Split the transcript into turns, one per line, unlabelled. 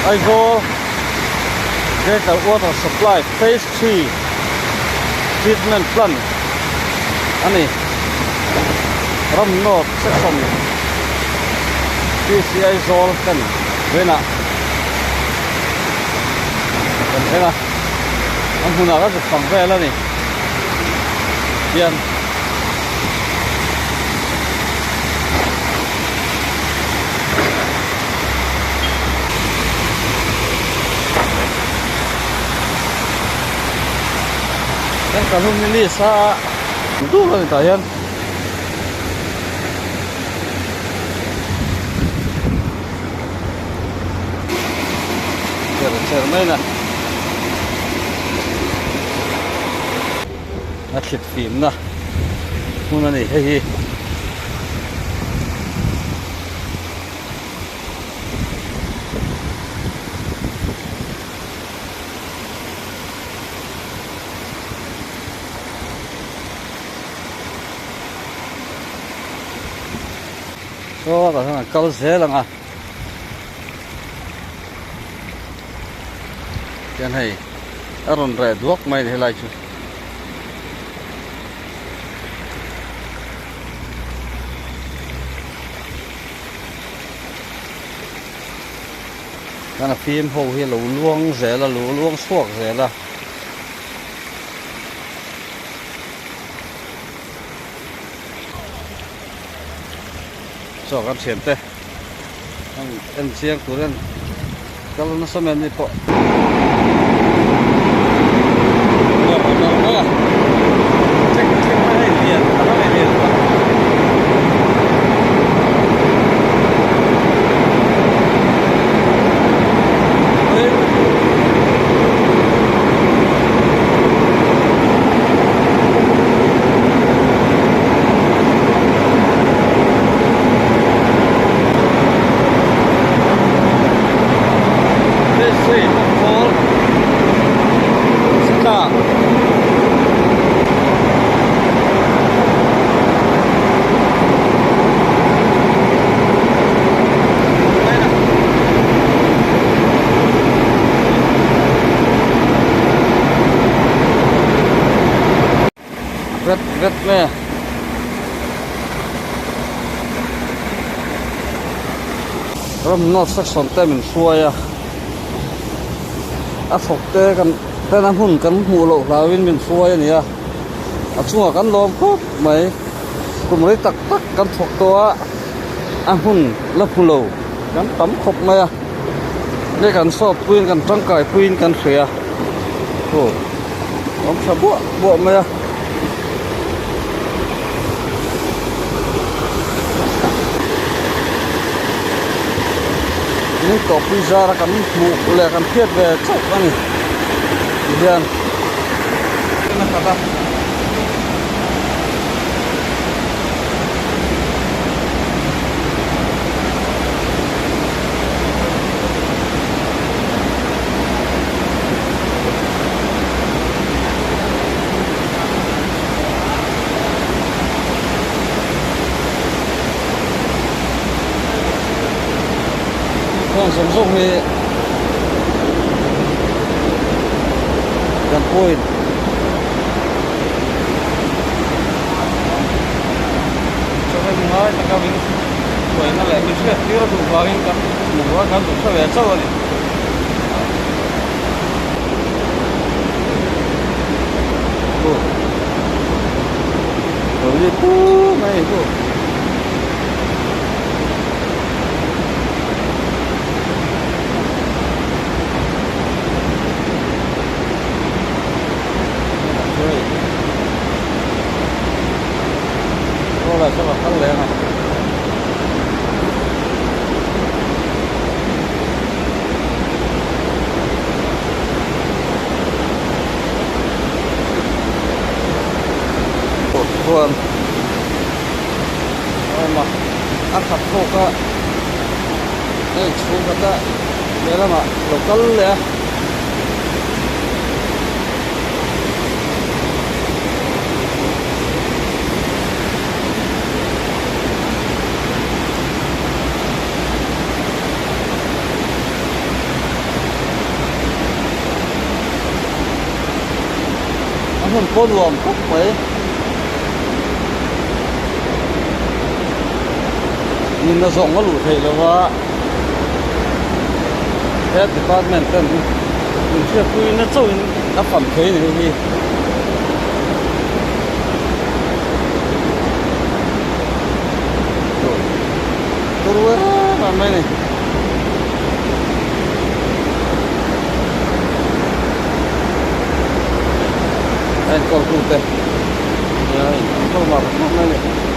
Aizawl Greater Water Supply Phase 3 Treatment Plant ani Ramnot section PC Aizawl kan vena kan ena ang huna ka sa pangvela ni yan yang kalung nili sa itu kan tayan cermai na nakit film na muna ni hehe so ta sang kal se lang a yan hay aron re duak mai helai chu kana phim ho hi lo luang ze la lo luang suak ze la so kan siente ang siang turen kalau nasa men ni po rất nè ram not section te min suaya a thok te kan tan hun kan mu lo lawin min suaya ni a chunga kan lom khop mai kumri tak tak kan thok to a hun la phulo kan tam khop mai a ne kan so puin kan tangkai puin kan khria ko om sa bo mai a ini kopi zara kan mu le kan phiet về chok ani hian na kata con sống sông thì gần côi cho nên mình nói là mình tuổi nó lại mình sẽ tiêu đủ vào những cái mùa nó đủ sao về sâu rồi rồi đi tu này tu là sao mà không lên này buồn mà ăn thật khô cả đây chú vật đó đây là mà lẩu cân đấy หุ่นโครวมปุ๊บไปnhìn nó rộng có lũ thầy là vợ thế thì con mình cần mình chưa quy nó trôi nó phẩm thế này gì tôi đuối mà mấy này anh còn tụt đây không vào không này